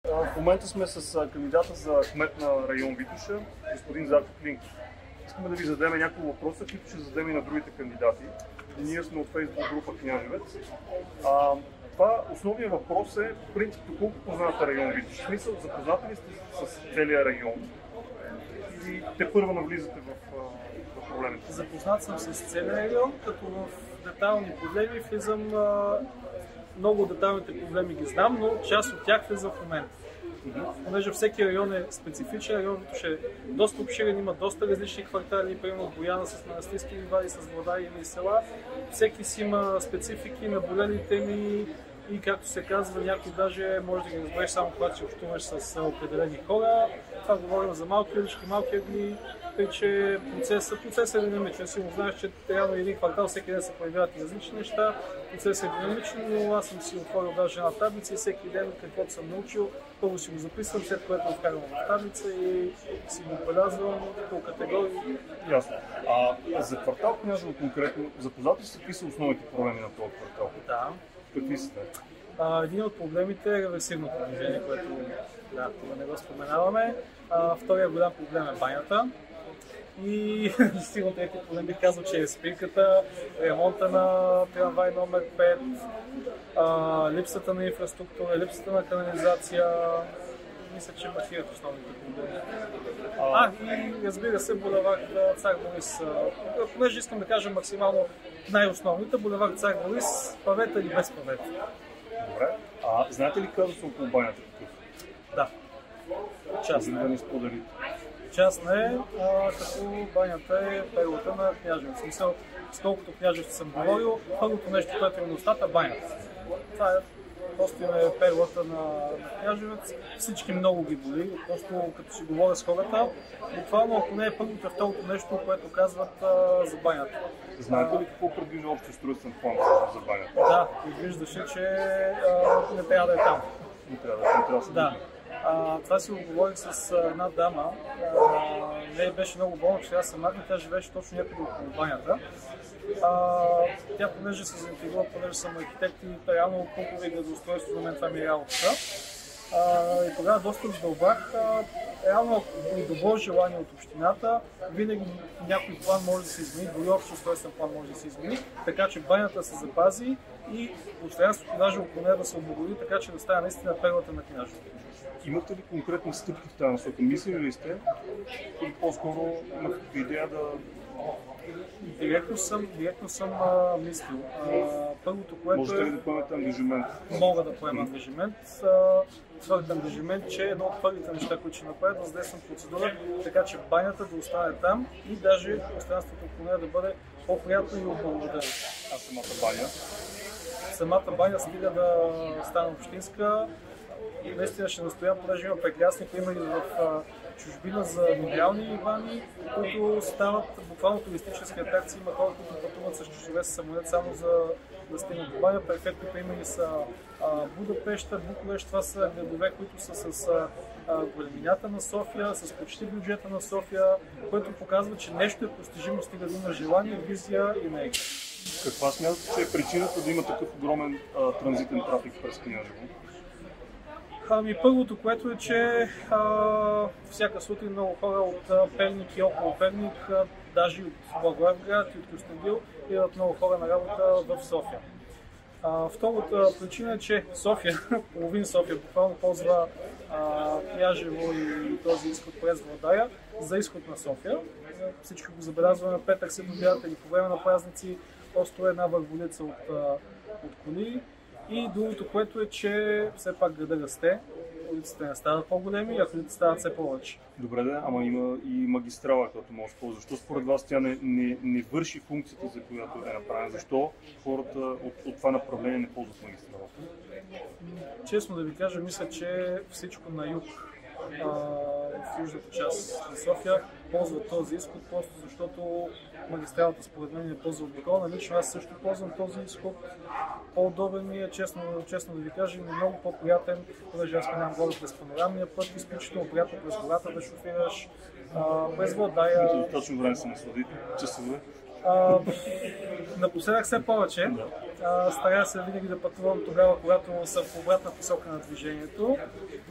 В момента сме с кандидата за кмет на район Витоша, господин Зарко Клинков. Искаме да ви зададем няколко въпроса, които ще зададем и на другите кандидати. Ние сме от Facebook група Княжевец. Това основният въпрос е, по принцип, колко познавате район Витоша? В смисъл, запознати ли сте с целия район? Или те първо навлизате в проблемите? Запознат съм с целия район, като в детайлни проблеми влизам. Много детайлните проблеми ги знам, но част от тях влиза в момента. Понеже всеки район е специфичен, районът ще е доста обширен, има доста различни квартали, примерно от Бояна с манастирски ливади, с вода или села. Всеки си има специфики, наболели теми и, както се казва, някой даже може да ги разбереш само когато си общуваш с определени хора. Това говорим за малки улички, малки ъгли, тъй че процесът е динамичен. Сигурно знаеш, че реално един квартал всеки ден се появяват различни неща. Процесът е динамичен, но аз съм си отворил даже една таблица и всеки ден каквото съм научил, първо си го записвам, след което го вкарвам в таблица и си го отбелязвам по категории. Ясно. За квартал Княжево конкретно, запознати са какви са основните проблеми на този квартал? Да. Какви са те? Един от проблемите е реверсивното движение, което това не го споменаваме. Вторият голям проблем е банята. И сигурно третият проблем бих казал, че е спирката, ремонта на трамвай номер 5, липсата на инфраструктура, липсата на канализация. Мисля, че маркират основните проблеми. И разбира се, булевард Цар Борис. Понеже искам да кажа максимално най-основните, булевард Цар Борис, павета или без павета. Добре. Знаете ли казус около банята какъв? Да. Частна да ни споделите. Частна е, като банята е перлата на Княжевец. В смисъл, с колкото Княжевец съм говорил, първото нещо, което е на устата, банята. Това е просто е перлата на Княжевец. Всички много ги боли, просто като си говоря с хората, буквално ако не е първото, второто нещо, което казват за банята. Знаете ли какво предвижда общия устройствен план за банята? Да, предвиждаше, че не трябва да е там. Не трябва да е там. Това си оговорих с една дама. Не беше много болно, че трябва да се махне, тя живееше точно някъде около банята. Тя, понеже се заинтригува, понеже съм архитект и реално култура и градоустройство, за мен това ми е работата. И тогава доста задълбах. Реално, при добро желание от общината, винаги някой план може да се измени, дори общо устройствен план може да се измени, така че банята се запази и пространството даже около нея да се облагоди, така че да стане наистина перлата на Княжево. Имате ли конкретни стъпки в тази насока? Мислили ли сте? Или по-скоро имате идея да... Директно съм мислил. Първото, което можете ли да поемете ангажимент? Мога да поема ангажимент. Твърд ангажимент, че едно от първите неща, които ще направя, да задействам процедура, така че банята да остане там и даже пространството около нея да бъде по-приятно и облагородено. А самата баня? Самата баня стига да стане общинска. Наистина ще настоя, понеже има прекрасни примери в чужбина за минерални бани, които стават буквално туристически атракции. Има хора, които пътуват с часове с самолет само за да стигнат до баня. Перфектни примери са Будапеща, Букурещ. Това са градове, които са с големината на София, с почти бюджета на София, което показва, че нещо е постижимо, стига да има желание, визия и енергия. Каква смятате, че е причината да има такъв огромен транзитен трафик през Княжево? Първото, което е, че всяка сутрин много хора от Перник и около Перник, даже от Благоевград и от Кюстендил, идват много хора на работа в София. Втората причина е, че София, половин София буквално ползва Княжево и този изход през Владая за изход на София. Всички го забелязваме, петък се добяват или по време на празници, просто една върволица от коли. И другото, което е, че все пак града расте, улиците не стават по-големи, а колите стават все повече. Добре, ама има и магистрала, която може да ползва. Защо според вас тя не върши функцията, за която е направена? Защо хората от това направление не ползват магистралата? Честно да ви кажа, мисля, че всичко на юг, в южната част на София, ползват този изход, просто защото магистралата според мен е по-заобиколна. Лично аз също ползвам този изход. По-удобен ми е, честно да ви кажа, и много по-приятен, понеже аз минавам горе през панорамния път, изключително приятно през гората да шофираш, през Владая. Точно време се насладите, часове. Напоследък все повече. Старая се винаги да пътувам тогава, когато съм в обратна посока на движението.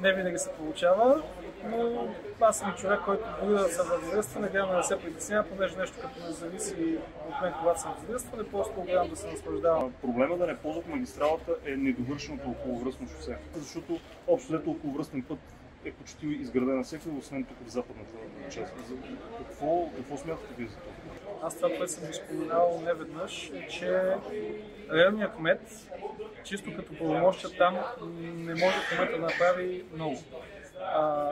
Не винаги се получава, но аз съм човек, който дори да съм в задръстване, гледам да се притеснява, понеже нещо като не зависи от мен, когато съм в задръстване, просто гледам да се наслаждавам. Проблема да не ползват магистралата е недовършеното околовръстно шосе, защото общо взето околовръстен път е почти изграден навсякъде, освен тук в западната част. Какво смятате вие за това? Аз това, което съм споменал неведнъж, е, че районният кмет, чисто като правомощия там, не може кмета да направи много.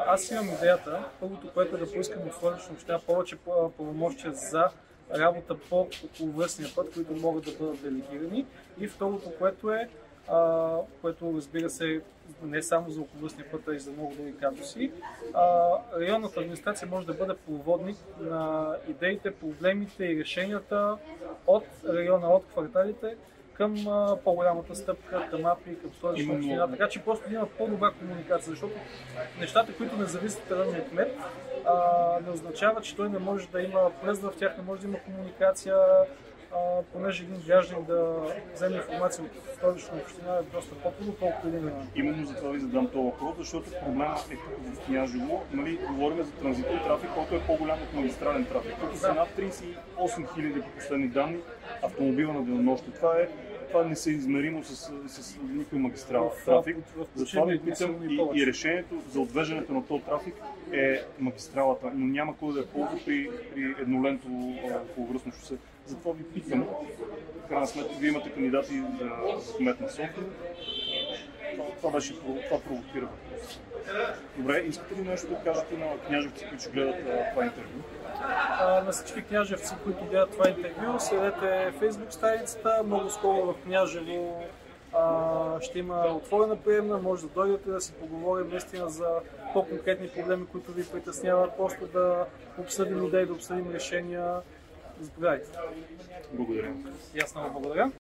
Аз имам идеята, първото, което е да поискам от Столична община повече правомощия за работа по околовръстния път, които могат да бъдат делегирани. И второто, което разбира се не само за околовръстния път, а и за много други казуси, районната администрация може да бъде проводник на идеите, проблемите и решенията от района, от кварталите към по-голямата стъпка, към АПИ, към Столична община, така че просто има по-добра комуникация, защото нещата, които не зависят от районния кмет, не означава, че той не може да има влезна в тях, не може да има комуникация, понеже един гражданин да вземе информация от Столична община е доста по-трудно, колкото един район. Именно за това ви задам този въпрос, защото проблемът е тук в Княжево. Говорим за транзитен трафик, който е по-голям от магистрален трафик. Тук са над 38 000 по последни данни автомобила на денонощие. Това не се измеримо с никой магистрал трафик. Затова ви питам и решението за отвеждането на този трафик е магистралата, но няма кой да я ползва при еднолентово околовръстно шосе. Затова ви питам, в крайна сметка, вие имате кандидати за кмет на София. Това провокира въпрос. Добре, искате ли нещо да кажете на княжевци, които ще гледат това интервю? На всички княжевци, които гледат това интервю, следете Facebook страницата. Много скоро в Княжево ще има отворена приемна, може да дойдете да си поговорим наистина за по-конкретни проблеми, които ви притесняват, просто да обсъдим идеи, да обсъдим решения. Заповядайте. Благодаря. И аз много благодаря.